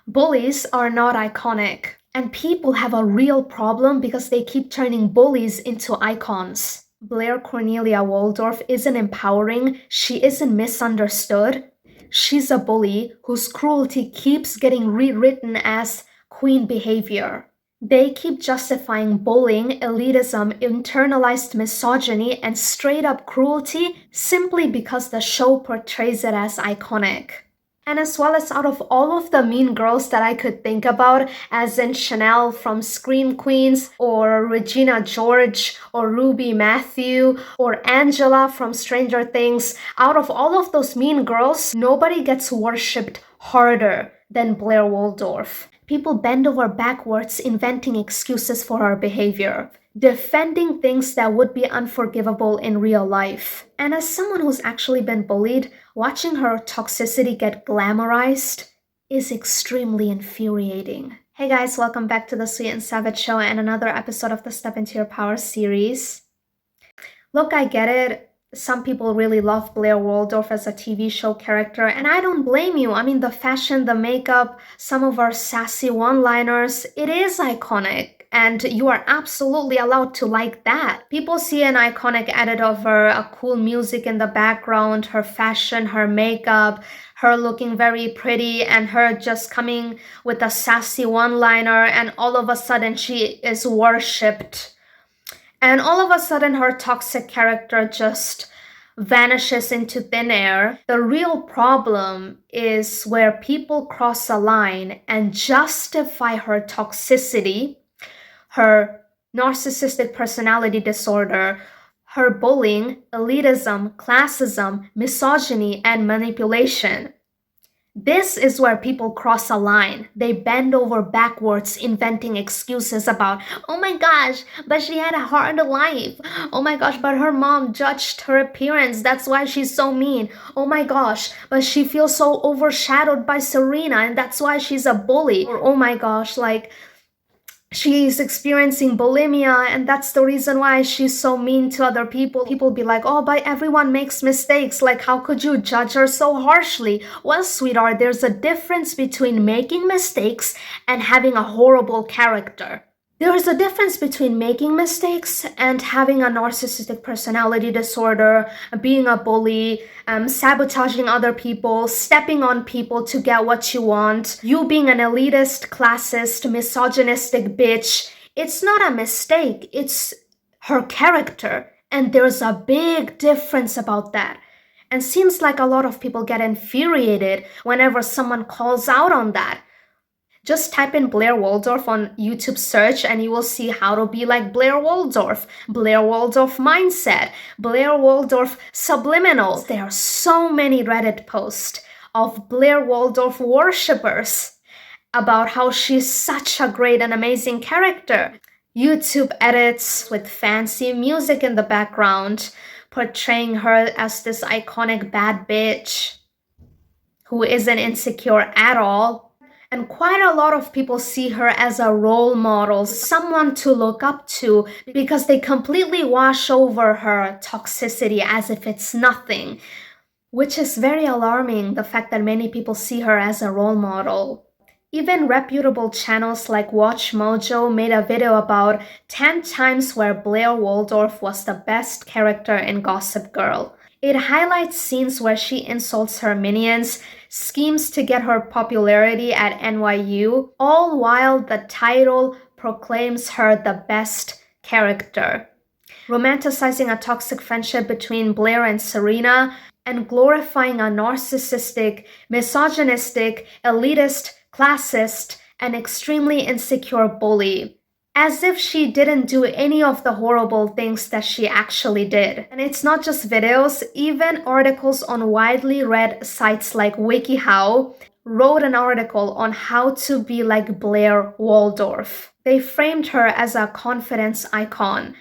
Bullies are not iconic, and people have a real problem because they keep turning bullies into icons. Blair Cornelia Waldorf isn't empowering, she isn't misunderstood. She's a bully whose cruelty keeps getting rewritten as queen behavior. They keep justifying bullying, elitism, internalized misogyny, and straight-up cruelty simply because the show portrays it as iconic. And as well as out of all of the mean girls that I could think about, as in Chanel from Scream Queens, or Regina George, or Ruby Matthew, or Angela from Stranger Things, out of all of those mean girls, nobody gets worshipped harder than Blair Waldorf. People bend over backwards inventing excuses for her behavior, defending things that would be unforgivable in real life. And as someone who's actually been bullied, watching her toxicity get glamorized is extremely infuriating. Hey guys, welcome back to the Sweet and Savage Show and another episode of the Step Into Your Power series. Look, I get it. Some people really love Blair Waldorf as a TV show character, and I don't blame you. I mean, the fashion, the makeup, some of her sassy one-liners, it is iconic. And you are absolutely allowed to like that. People see an iconic edit of her, a cool music in the background, her fashion, her makeup, her looking very pretty, and her just coming with a sassy one-liner, and all of a sudden she is worshipped. And all of a sudden her toxic character just vanishes into thin air. The real problem is where people cross a line and justify her toxicity, her narcissistic personality disorder, her bullying, elitism, classism, misogyny, and manipulation. This is where people cross a line. They bend over backwards inventing excuses about, oh my gosh, but she had a hard life. Oh my gosh, but her mom judged her appearance. That's why she's so mean. Oh my gosh, but she feels so overshadowed by Serena and that's why she's a bully. Or oh my gosh, like she's experiencing bulimia and that's the reason why she's so mean to other people. People be like, oh, but everyone makes mistakes. Like, how could you judge her so harshly? Well, sweetheart, there's a difference between making mistakes and having a horrible character. There is a difference between making mistakes and having a narcissistic personality disorder, being a bully, sabotaging other people, stepping on people to get what you want, you being an elitist, classist, misogynistic bitch. It's not a mistake, it's her character. And there's a big difference about that. And seems like a lot of people get infuriated whenever someone calls out on that. Just type in Blair Waldorf on YouTube search and you will see how to be like Blair Waldorf, Blair Waldorf mindset, Blair Waldorf subliminals. There are so many Reddit posts of Blair Waldorf worshippers about how she's such a great and amazing character. YouTube edits with fancy music in the background, portraying her as this iconic bad bitch who isn't insecure at all. And quite a lot of people see her as a role model, someone to look up to, because they completely wash over her toxicity as if it's nothing, which is very alarming, the fact that many people see her as a role model. Even reputable channels like Watch Mojo made a video about 10 times where Blair Waldorf was the best character in Gossip Girl. It highlights scenes where she insults her minions, schemes to get her popularity at NYU, all while the title proclaims her the best character. Romanticizing a toxic friendship between Blair and Serena, and glorifying a narcissistic, misogynistic, elitist, classist, and extremely insecure bully. As if she didn't do any of the horrible things that she actually did. And it's not just videos, even articles on widely read sites like WikiHow wrote an article on how to be like Blair Waldorf. They framed her as a confidence icon.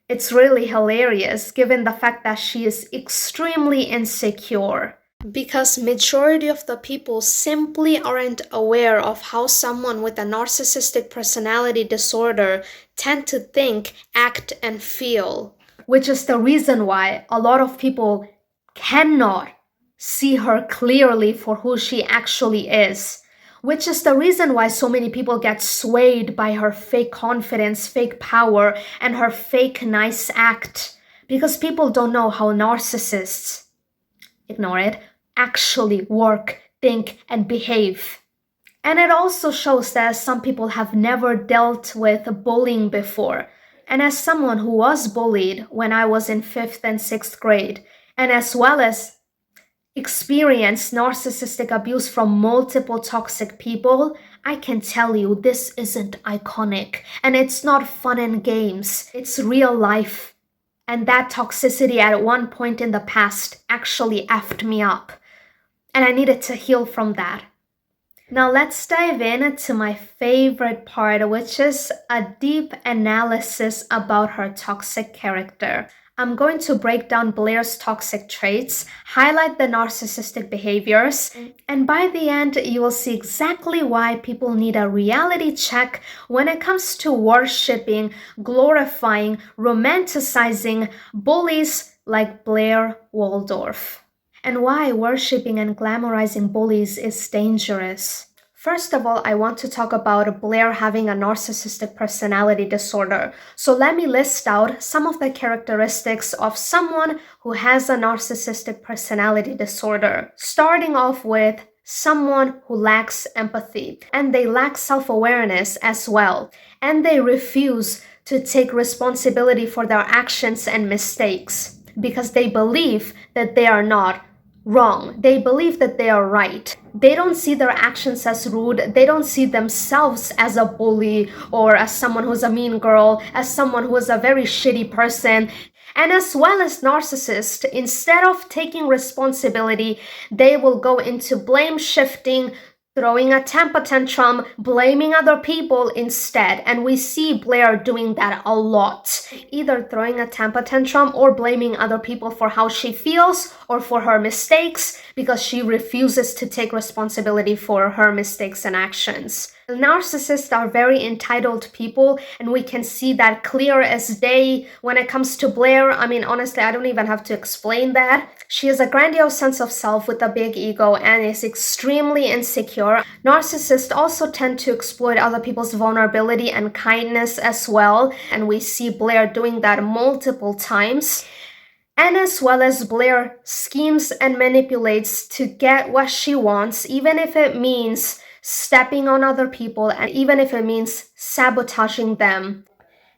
It's really hilarious given the fact that she is extremely insecure. Because majority of the people simply aren't aware of how someone with a narcissistic personality disorder tend to think, act, and feel. Which is the reason why a lot of people cannot see her clearly for who she actually is. which is the reason why so many people get swayed by her fake confidence, fake power, and her fake nice act. Because people don't know how narcissists, ignore it, actually work, think, and behave. And it also shows that some people have never dealt with bullying before. And as someone who was bullied when I was in 5th and 6th grade, and as well as experienced narcissistic abuse from multiple toxic people, I can tell you this isn't iconic. And it's not fun and games. It's real life. And that toxicity at one point in the past actually effed me up. And I needed to heal from that. Now let's dive into my favorite part, which is a deep analysis about her toxic character. I'm going to break down Blair's toxic traits, highlight the narcissistic behaviors, and by the end, you will see exactly why people need a reality check when it comes to worshipping, glorifying, romanticizing bullies like Blair Waldorf, and why worshipping and glamorizing bullies is dangerous. First of all, I want to talk about Blair having a narcissistic personality disorder. So let me list out some of the characteristics of someone who has a narcissistic personality disorder. Starting off with someone who lacks empathy, and they lack self-awareness as well, and they refuse to take responsibility for their actions and mistakes because they believe that they are not wrong. They believe that they are right. They don't see their actions as rude. They don't see themselves as a bully or as someone who's a mean girl, as someone who is a very shitty person. And as well as narcissists, instead of taking responsibility, they will go into blame shifting, throwing a temper tantrum, blaming other people instead. And we see Blair doing that a lot. Either throwing a temper tantrum or blaming other people for how she feels or for her mistakes because she refuses to take responsibility for her mistakes and actions. Narcissists are very entitled people, and we can see that clear as day when it comes to Blair. I mean, honestly, I don't even have to explain that. She has a grandiose sense of self with a big ego and is extremely insecure. Narcissists also tend to exploit other people's vulnerability and kindness as well, and we see Blair doing that multiple times. And as well as Blair schemes and manipulates to get what she wants, even if it means stepping on other people, and even if it means sabotaging them.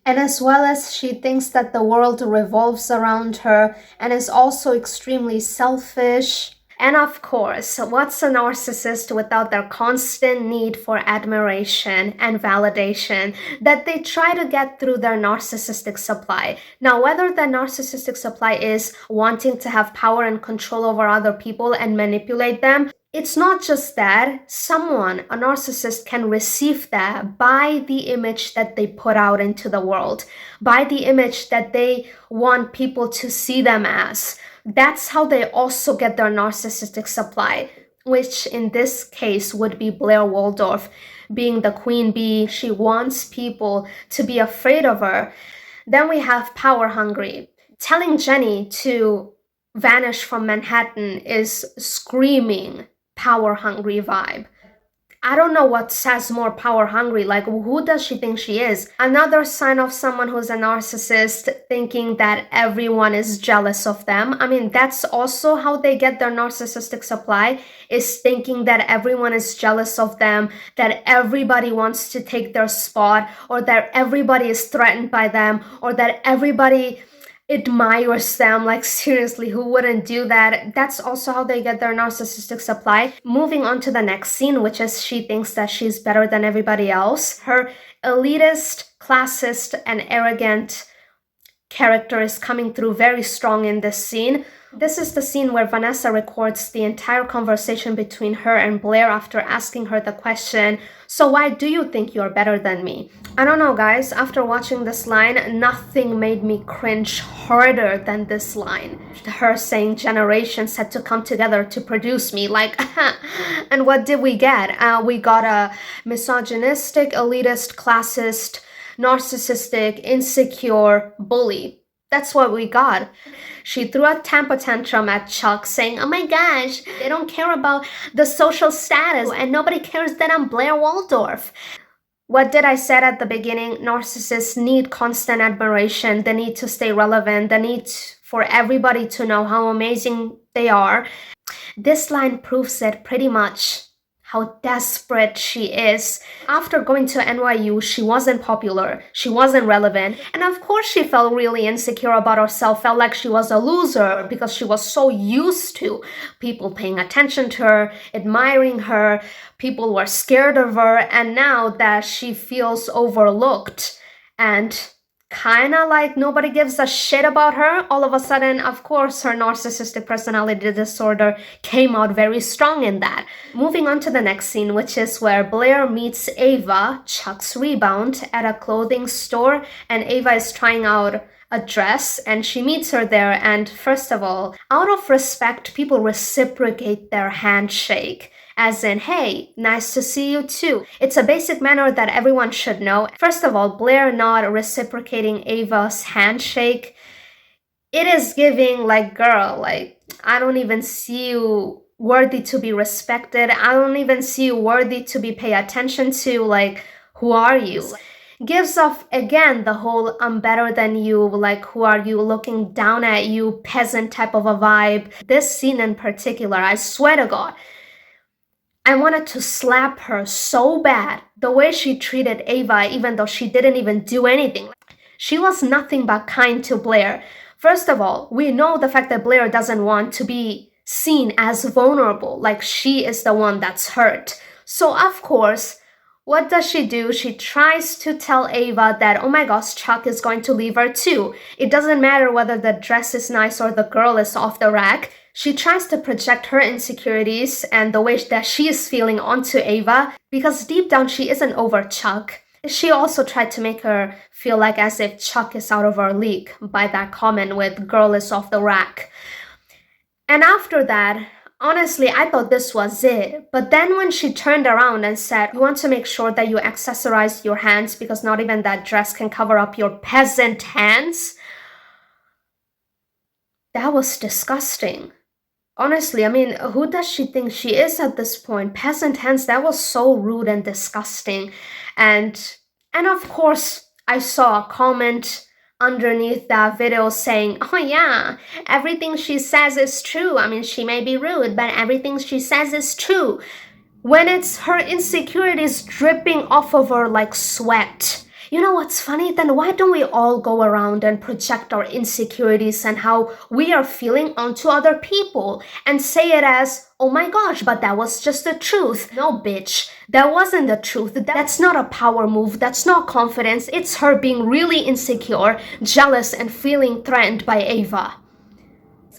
And as well as she thinks that the world revolves around her and is also extremely selfish. And of course, what's a narcissist without their constant need for admiration and validation that they try to get through their narcissistic supply? Now, whether the narcissistic supply is wanting to have power and control over other people and manipulate them, it's not just that. A narcissist can receive that by the image that they put out into the world, by the image that they want people to see them as. That's how they also get their narcissistic supply, which in this case would be Blair Waldorf being the queen bee. She wants people to be afraid of her. Then we have power hungry. Telling Jenny to vanish from Manhattan is screaming power hungry vibe. I don't know what says more power hungry. Like, who does she think she is? Another sign of someone who's a narcissist, thinking that everyone is jealous of them. I mean, that's also how they get their narcissistic supply, is thinking that everyone is jealous of them, that everybody wants to take their spot, or that everybody is threatened by them, or that everybody admires them. Like, seriously, who wouldn't do that? That's also how they get their narcissistic supply. Moving on to the next scene, which is she thinks that she's better than everybody else. Her elitist, classist, and arrogant character is coming through very strong in this scene. This is the scene where Vanessa records the entire conversation between her and Blair after asking her the question, "So why do you think you're better than me?" I don't know, guys. After watching this line, nothing made me cringe harder than this line. Her saying generations had to come together to produce me. Like, and what did we get? We got a misogynistic, elitist, classist, narcissistic, insecure bully. That's what we got. She threw a temper tantrum at Chuck saying, oh my gosh, they don't care about the social status and nobody cares that I'm Blair Waldorf. What did I said at the beginning? Narcissists need constant admiration. They need to stay relevant. They need for everybody to know how amazing they are. This line proves it pretty much. How desperate she is. After going to NYU, she wasn't popular, she wasn't relevant, and of course she felt really insecure about herself, felt like she was a loser because she was so used to people paying attention to her, admiring her, people were scared of her, and now that she feels overlooked and kind of like nobody gives a shit about her, all of a sudden, of course, her narcissistic personality disorder came out very strong in that. Moving on to the next scene, which is where Blair meets Ava, Chuck's rebound, at a clothing store, and Ava is trying out a dress and she meets her there, and first of all, out of respect, people reciprocate their handshake. As in, hey, nice to see you too. It's a basic manner that everyone should know. First of all, Blair not reciprocating Ava's handshake, it is giving like, girl, like, I don't even see you worthy to be respected. I don't even see you worthy to be paid attention to. Like, who are you? Gives off, again, the whole I'm better than you, like, who are you, looking down at you, peasant type of a vibe. This scene in particular, I swear to God, I wanted to slap her so bad. The way she treated Ava, even though she didn't even do anything. She was nothing but kind to Blair. First of all, we know the fact that Blair doesn't want to be seen as vulnerable, like she is the one that's hurt. So of course, what does she do? She tries to tell Ava that, oh my gosh, Chuck is going to leave her too. It doesn't matter whether the dress is nice or the girl is off the rack. She tries to project her insecurities and the way that she is feeling onto Ava, because deep down she isn't over Chuck. She also tried to make her feel like as if Chuck is out of her league by that comment with girl is off the rack. And after that, honestly, I thought this was it. But then when she turned around and said, you want to make sure that you accessorize your hands because not even that dress can cover up your peasant hands, that was disgusting. Honestly, I mean, who does she think she is at this point? Peasant hands, that was so rude and disgusting. And of course, I saw a comment underneath that video saying, oh yeah, everything she says is true. I mean, she may be rude, but everything she says is true. When it's her insecurities dripping off of her like sweat. You know what's funny? Then why don't we all go around and project our insecurities and how we are feeling onto other people and say it as, oh my gosh, but that was just the truth. No, bitch, that wasn't the truth. That's not a power move. That's not confidence. It's her being really insecure, jealous, and feeling threatened by Ava.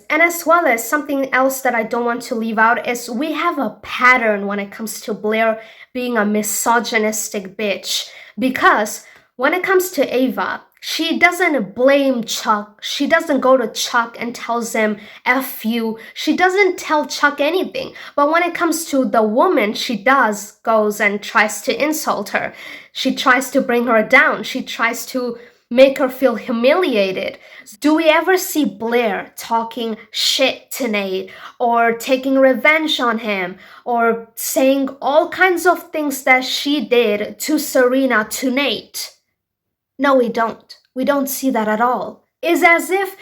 And as well as something else that I don't want to leave out is we have a pattern when it comes to Blair being a misogynistic bitch. Because when it comes to Ava, she doesn't blame Chuck. She doesn't go to Chuck and tells him, F you. She doesn't tell Chuck anything. But when it comes to the woman, she goes and tries to insult her. She tries to bring her down. She tries to make her feel humiliated. Do we ever see Blair talking shit to Nate or taking revenge on him or saying all kinds of things that she did to Serena to Nate? No, we don't. We don't see that at all. It's as if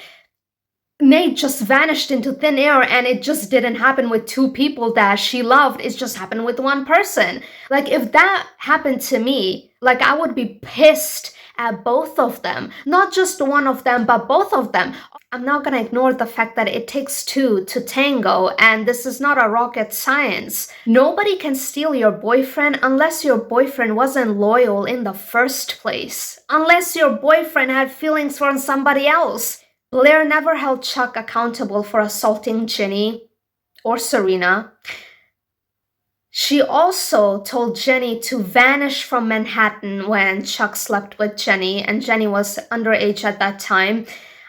Nate just vanished into thin air and it just didn't happen with two people that she loved. It just happened with one person. Like, if that happened to me, like, I would be pissed at both of them. Not just one of them, but both of them. I'm not gonna ignore the fact that it takes two to tango, and this is not a rocket science. Nobody can steal your boyfriend unless your boyfriend wasn't loyal in the first place. Unless your boyfriend had feelings for somebody else. Blair never held Chuck accountable for assaulting Ginny or Serena. She also told Jenny to vanish from Manhattan when Chuck slept with Jenny, and Jenny was underage at that time.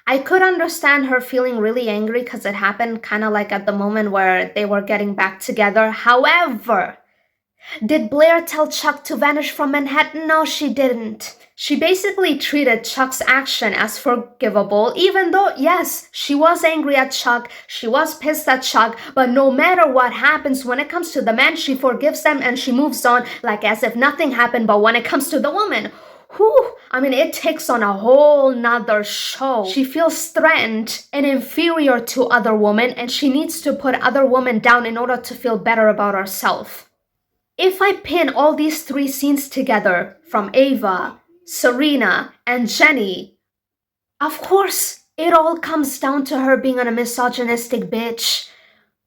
I could understand her feeling really angry because it happened kind of like at the moment where they were getting back together. However, Did Blair tell Chuck to vanish from Manhattan? No, she didn't. She basically treated Chuck's action as forgivable, even though, yes, she was angry at Chuck, she was pissed at Chuck, but no matter what happens, when it comes to the man, she forgives them and she moves on like as if nothing happened. But when it comes to the woman, it takes on a whole nother show. She feels threatened and inferior to other women, and she needs to put other women down in order to feel better about herself. If I pin all these three scenes together, from Ava, Serena, and Jenny, of course, it all comes down to her being a misogynistic bitch.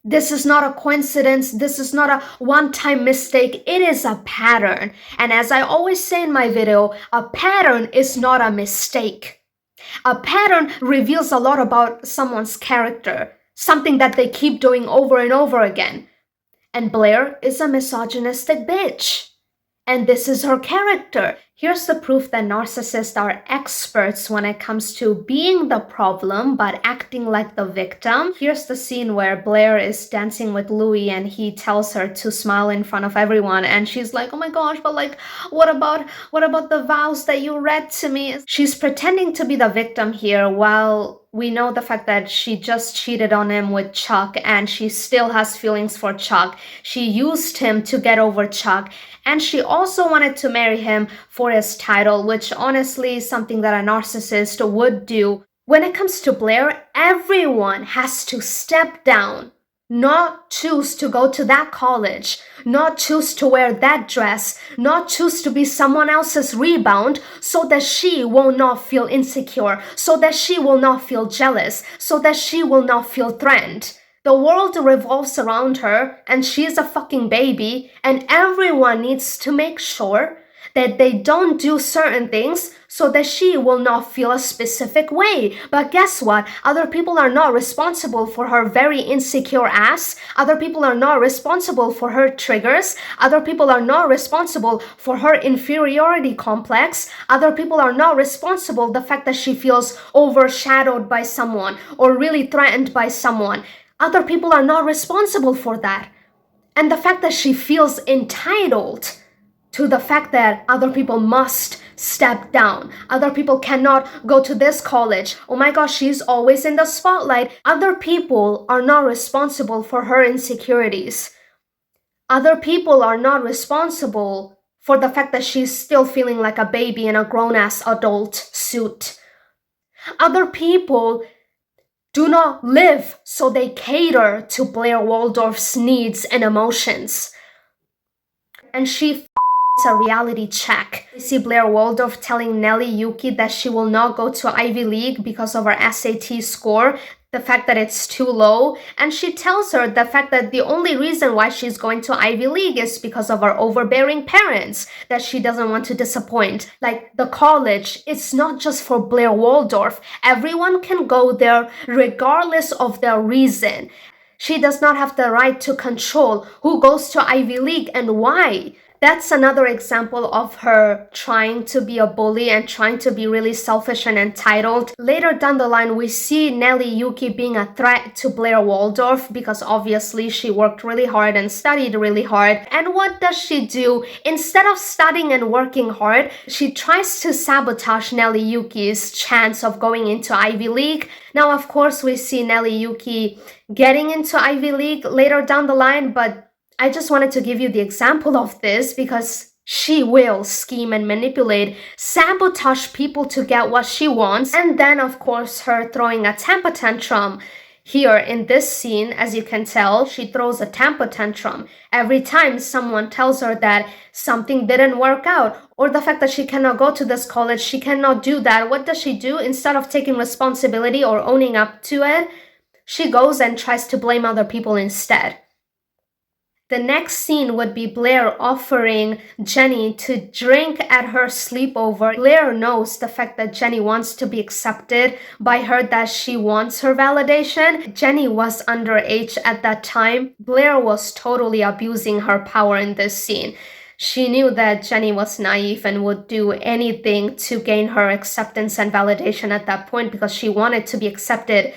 This is not a coincidence. This is not a one-time mistake. It is a pattern. And as I always say in my video, a pattern is not a mistake. A pattern reveals a lot about someone's character, something that they keep doing over and over again. And Blair is a misogynistic bitch. And this is her character. Here's the proof that narcissists are experts when it comes to being the problem but acting like the victim. Here's the scene where Blair is dancing with Louis and he tells her to smile in front of everyone, and she's like, oh my gosh, but like, what about the vows that you read to me? She's pretending to be the victim here while we know the fact that she just cheated on him with Chuck and she still has feelings for Chuck. She used him to get over Chuck, and she also wanted to marry him for his title, which honestly is something that a narcissist would do. When it comes to Blair, everyone has to step down, not choose to go to that college, not choose to wear that dress, not choose to be someone else's rebound, so that she will not feel insecure, so that she will not feel jealous, so that she will not feel threatened. The world revolves around her, and she's a fucking baby, and everyone needs to make sure that they don't do certain things so that she will not feel a specific way. But guess what? Other people are not responsible for her very insecure ass. Other people are not responsible for her triggers. Other people are not responsible for her inferiority complex. Other people are not responsible the fact that she feels overshadowed by someone or really threatened by someone. Other people are not responsible for that. And the fact that she feels entitled to the fact that other people must step down. Other people cannot go to this college. Oh my gosh, she's always in the spotlight. Other people are not responsible for her insecurities. Other people are not responsible for the fact that she's still feeling like a baby in a grown-ass adult suit. Other people do not live so they cater to Blair Waldorf's needs and emotions. And she a reality check. We see Blair Waldorf telling Nelly Yuki that she will not go to Ivy League because of her SAT score, the fact that it's too low, and she tells her the fact that the only reason why she's going to Ivy League is because of her overbearing parents that she doesn't want to disappoint. Like, the college, it's not just for Blair Waldorf. Everyone can go there regardless of their reason. She does not have the right to control who goes to Ivy League and why. That's another example of her trying to be a bully and trying to be really selfish and entitled. Later down the line, we see Nelly Yuki being a threat to Blair Waldorf because obviously she worked really hard and studied really hard. And what does she do? Instead of studying and working hard, she tries to sabotage Nelly Yuki's chance of going into Ivy League. Now, of course, we see Nelly Yuki getting into Ivy League later down the line, but I just wanted to give you the example of this because she will scheme and manipulate, sabotage people to get what she wants, and then, of course, her throwing a temper tantrum. Here in this scene, as you can tell, she throws a temper tantrum every time someone tells her that something didn't work out, or the fact that she cannot go to this college, she cannot do that. What does she do? Instead of taking responsibility or owning up to it, she goes and tries to blame other people instead. The next scene would be Blair offering Jenny to drink at her sleepover. Blair knows the fact that Jenny wants to be accepted by her, that she wants her validation. Jenny was underage at that time. Blair was totally abusing her power in this scene. She knew that Jenny was naive and would do anything to gain her acceptance and validation at that point because she wanted to be accepted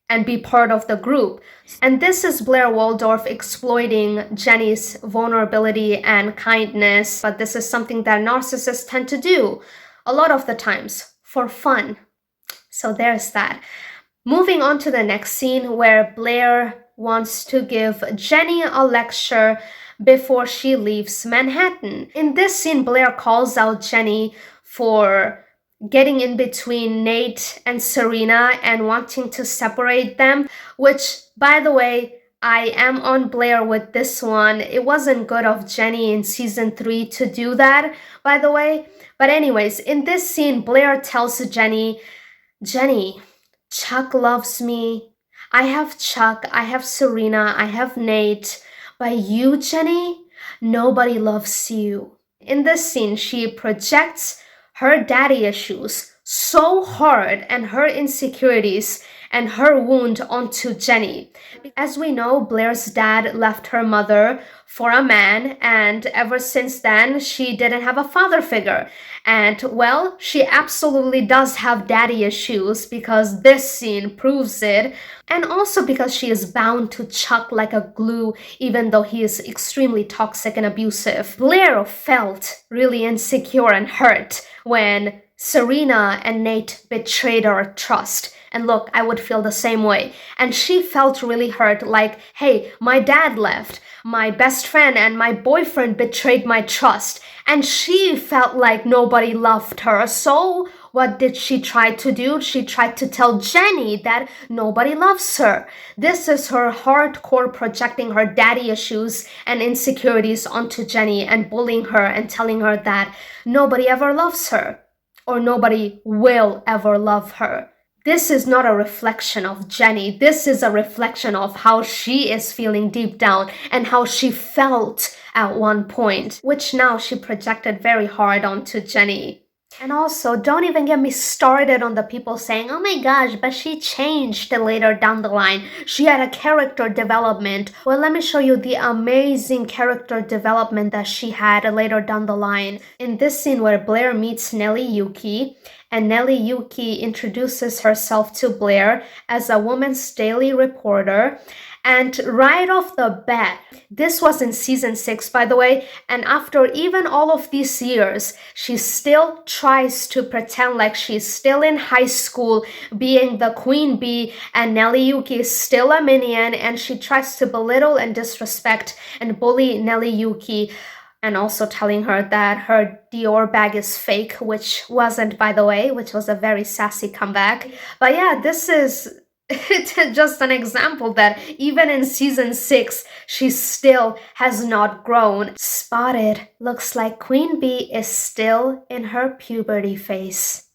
and be part of the group. And this is Blair Waldorf exploiting Jenny's vulnerability and kindness, but this is something that narcissists tend to do a lot of the times for fun. So there's that. Moving on to the next scene where Blair wants to give Jenny a lecture before she leaves Manhattan. In this scene, Blair calls out Jenny for getting in between Nate and Serena and wanting to separate them, which, by the way, I am on Blair with this one. It wasn't good of Jenny in season 3 to do that, by the way. But anyways, in this scene, Blair tells Jenny, Chuck loves me. I have Chuck, I have Serena, I have Nate. But you, Jenny, nobody loves you. In this scene, she projects her daddy issues so hard and her insecurities and her wound onto Jenny. As we know, Blair's dad left her mother for a man, and ever since then, she didn't have a father figure. And, well, she absolutely does have daddy issues because this scene proves it, and also because she is bound to Chuck like a glue, even though he is extremely toxic and abusive. Blair felt really insecure and hurt when Serena and Nate betrayed her trust. And look, I would feel the same way. And she felt really hurt, like, hey, my dad left, my best friend and my boyfriend betrayed my trust. And she felt like nobody loved her. So what did she try to do? She tried to tell Jenny that nobody loves her. This is her hardcore projecting her daddy issues and insecurities onto Jenny and bullying her and telling her that nobody ever loves her or nobody will ever love her. This is not a reflection of Jenny. This is a reflection of how she is feeling deep down and how she felt at one point, which now she projected very hard onto Jenny. And also, don't even get me started on the people saying, oh my gosh, but she changed later down the line. She had a character development. Well, let me show you the amazing character development that she had later down the line. In this scene where Blair meets Nelly Yuki, and Nelly Yuki introduces herself to Blair as a woman's daily reporter. And right off the bat, this was in season 6, by the way, and after even all of these years, she still tries to pretend like she's still in high school, being the queen bee, and Nelly Yuki is still a minion, and she tries to belittle and disrespect and bully Nelly Yuki, and also telling her that her Dior bag is fake, which wasn't, by the way, which was a very sassy comeback. But yeah, this is just an example that even in season 6, she still has not grown. Spotted. Looks like Queen Bee is still in her puberty phase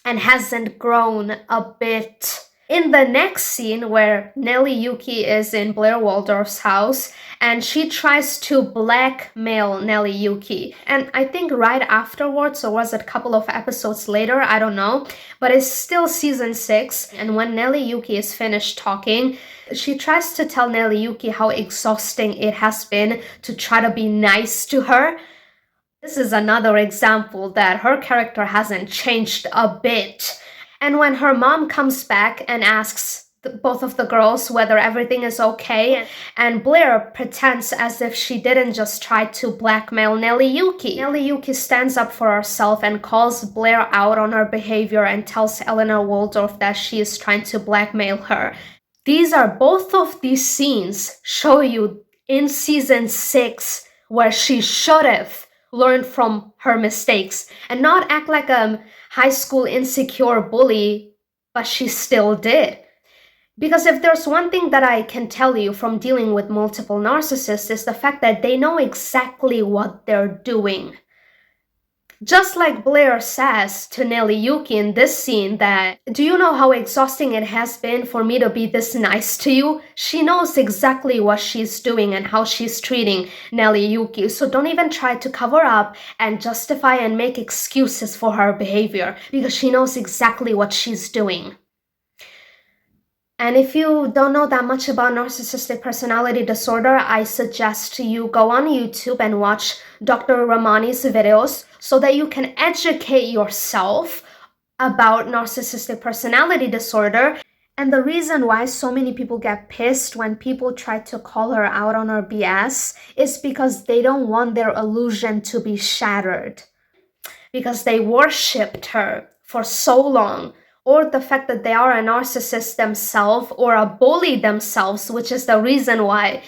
and hasn't grown a bit. In the next scene where Nelly Yuki is in Blair Waldorf's house and she tries to blackmail Nelly Yuki. And I think right afterwards, or was it a couple of episodes later, I don't know, but it's still season 6. And when Nelly Yuki is finished talking, she tries to tell Nelly Yuki how exhausting it has been to try to be nice to her. This is another example that her character hasn't changed a bit. And when her mom comes back and asks both of the girls whether everything is okay, and Blair pretends as if she didn't just try to blackmail Nelly Yuki. Nelly Yuki stands up for herself and calls Blair out on her behavior and tells Eleanor Waldorf that she is trying to blackmail her. Both of these scenes show you in season 6 where she should have learned from her mistakes and not act like a high school insecure bully, but she still did. Because if there's one thing that I can tell you from dealing with multiple narcissists is the fact that they know exactly what they're doing. Just like Blair says to Nelly Yuki in this scene that, do you know how exhausting it has been for me to be this nice to you? She knows exactly what she's doing and how she's treating Nelly Yuki. So don't even try to cover up and justify and make excuses for her behavior because she knows exactly what she's doing. And if you don't know that much about narcissistic personality disorder, I suggest you go on YouTube and watch Dr. Ramani's videos so that you can educate yourself about narcissistic personality disorder And the reason why so many people get pissed when people try to call her out on her BS is because they don't want their illusion to be shattered. Because they worshipped her for so long. Or the fact that they are a narcissist themselves or a bully themselves, which is the reason why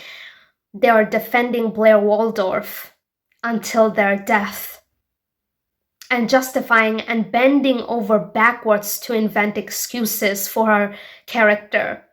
they are defending Blair Waldorf until their death. And justifying and bending over backwards to invent excuses for her character.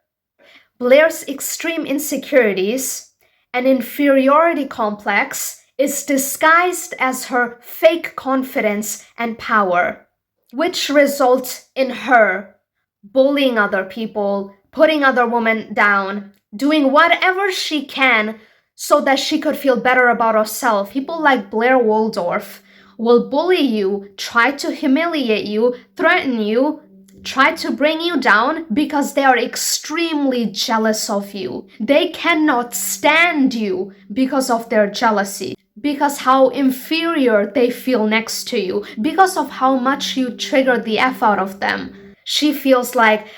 Blair's extreme insecurities and inferiority complex is disguised as her fake confidence and power, which results in her bullying other people, putting other women down, doing whatever she can so that she could feel better about herself. People like Blair Waldorf will bully you, try to humiliate you, threaten you, try to bring you down because they are extremely jealous of you. They cannot stand you because of their jealousy, because how inferior they feel next to you, because of how much you trigger the F out of them. She feels like,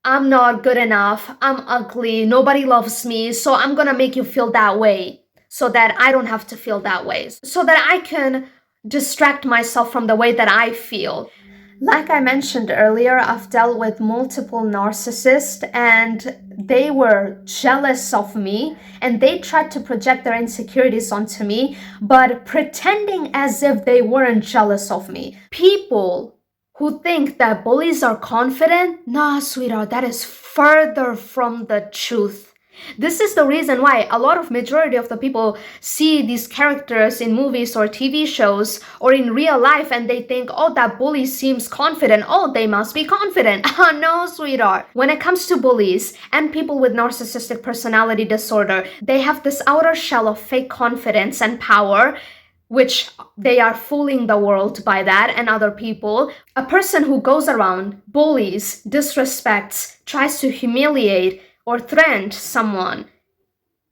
I'm not good enough, I'm ugly, nobody loves me, so I'm gonna make you feel that way so that I don't have to feel that way, so that I can distract myself from the way that I feel. Like I mentioned earlier, I've dealt with multiple narcissists and they were jealous of me and they tried to project their insecurities onto me, but pretending as if they weren't jealous of me. People who think that bullies are confident, nah, sweetheart, that is further from the truth. This is the reason why a lot of majority of the people see these characters in movies or TV shows or in real life and they think, oh, that bully seems confident. Oh, they must be confident. No, sweetheart. When it comes to bullies and people with narcissistic personality disorder, they have this outer shell of fake confidence and power, which they are fooling the world by that and other people. A person who goes around, bullies, disrespects, tries to humiliate, or threaten someone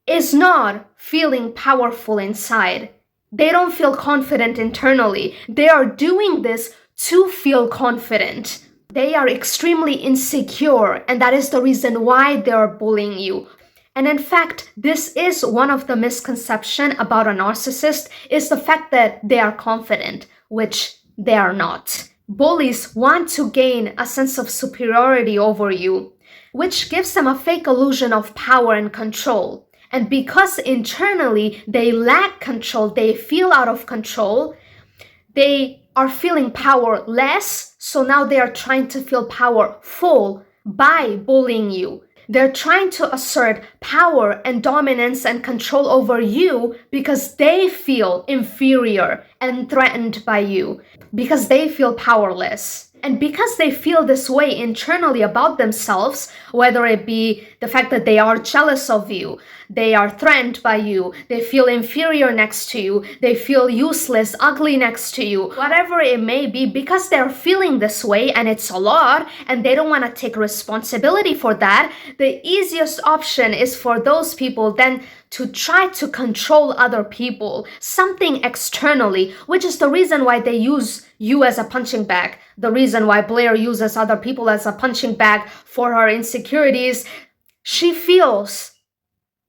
is not feeling powerful inside. They don't feel confident internally. They are doing this to feel confident. They are extremely insecure, and that is the reason why they are bullying you. And in fact, this is one of the misconceptions about a narcissist, is the fact that they are confident, which they are not. Bullies want to gain a sense of superiority over you, which gives them a fake illusion of power and control. And because internally they lack control, they feel out of control, they are feeling powerless, so now they are trying to feel powerful by bullying you. They're trying to assert power and dominance and control over you because they feel inferior and threatened by you, because they feel powerless. And because they feel this way internally about themselves, whether it be the fact that they are jealous of you, they are threatened by you, they feel inferior next to you, they feel useless, ugly next to you, whatever it may be, because they're feeling this way and it's a lot and they don't want to take responsibility for that, the easiest option is for those people then to try to control other people, something externally, which is the reason why they use you as a punching bag, the reason why Blair uses other people as a punching bag for her insecurities. She feels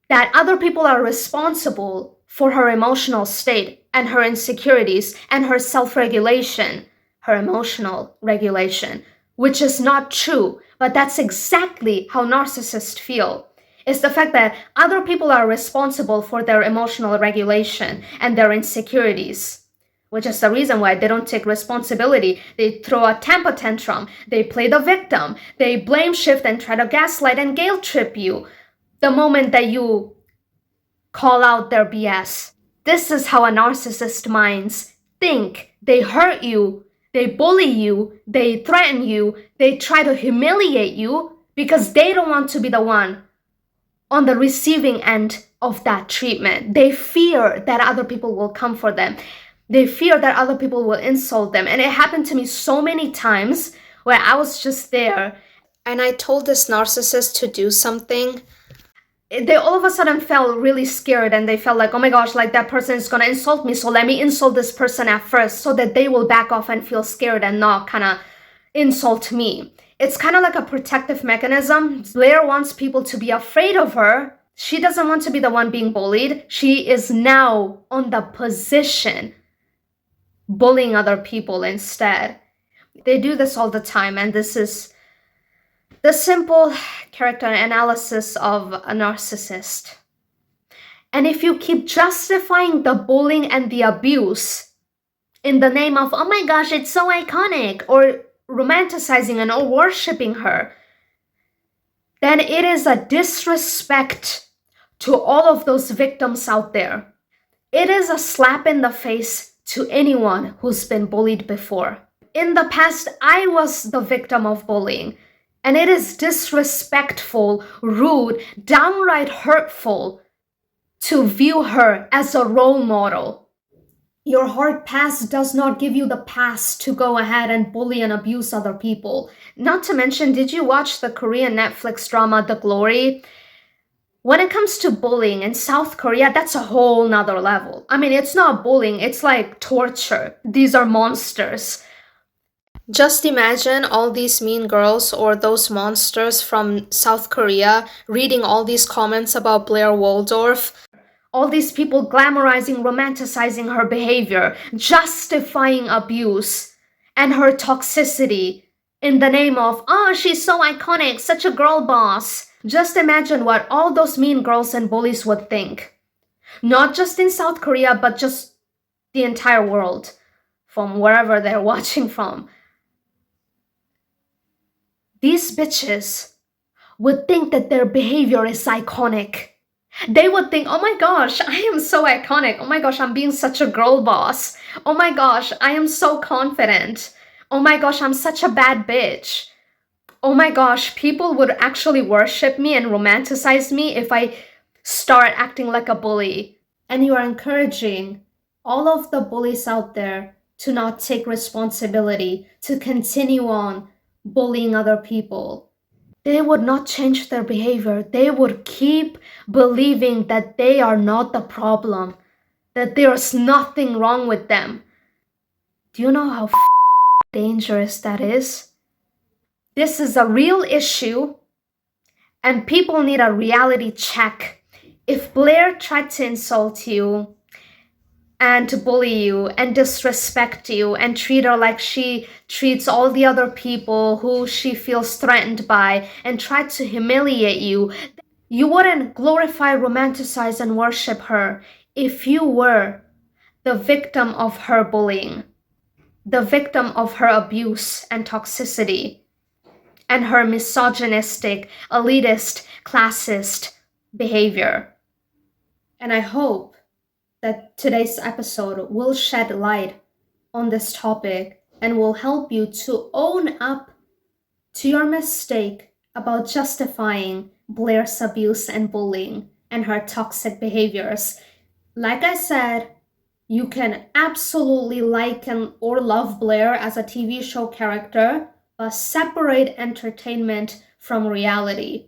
that other people are responsible for her emotional state and her insecurities and her self-regulation, her emotional regulation, which is not true, but that's exactly how narcissists feel. It's the fact that other people are responsible for their emotional regulation and their insecurities, which is the reason why they don't take responsibility. They throw a temper tantrum, they play the victim, they blame shift and try to gaslight and guilt trip you the moment that you call out their BS. This is how a narcissist minds think. They hurt you, they bully you, they threaten you, they try to humiliate you because they don't want to be the one on the receiving end of that treatment. They fear that other people will come for them. They fear that other people will insult them. And it happened to me so many times where I was just there and I told this narcissist to do something. They all of a sudden felt really scared and they felt like, oh my gosh, like that person is gonna insult me, so let me insult this person at first so that they will back off and feel scared and not kind of insult me. It's kind of like a protective mechanism. Blair wants people to be afraid of her. She doesn't want to be the one being bullied. She is now on the position bullying other people instead. They do this all the time, and this is the simple character analysis of a narcissist. And if you keep justifying the bullying and the abuse in the name of, oh my gosh, it's so iconic, or romanticizing and or worshiping her, then it is a disrespect to all of those victims out there. It is a slap in the face to anyone who's been bullied before. In the past, I was the victim of bullying, and it is disrespectful, rude, downright hurtful to view her as a role model. Your hard past does not give you the pass to go ahead and bully and abuse other people. Not to mention, did you watch the Korean Netflix drama The Glory? When it comes to bullying in South Korea, that's a whole nother level. I mean, it's not bullying, it's like torture. These are monsters. Just imagine all these mean girls or those monsters from South Korea reading all these comments about Blair Waldorf. All these people glamorizing, romanticizing her behavior, justifying abuse and her toxicity in the name of, oh, she's so iconic, such a girl boss. Just imagine what all those mean girls and bullies would think. Not just in South Korea, but just the entire world, from wherever they're watching from. These bitches would think that their behavior is iconic. They would think, oh my gosh, I am so iconic. Oh my gosh, I'm being such a girl boss. Oh my gosh, I am so confident. Oh my gosh, I'm such a bad bitch. Oh my gosh, people would actually worship me and romanticize me if I start acting like a bully. And you are encouraging all of the bullies out there to not take responsibility, to continue on bullying other people. They would not change their behavior. They would keep believing that they are not the problem, that there's nothing wrong with them. Do you know how dangerous that is? This is a real issue, and people need a reality check. If Blair tried to insult you and to bully you and disrespect you and treat her like she treats all the other people who she feels threatened by and tried to humiliate you, you wouldn't glorify, romanticize, and worship her if you were the victim of her bullying, the victim of her abuse and toxicity, and her misogynistic, elitist, classist behavior. And I hope that today's episode will shed light on this topic and will help you to own up to your mistake about justifying Blair's abuse and bullying and her toxic behaviors. Like I said, you can absolutely like or love Blair as a TV show character, but separate entertainment from reality.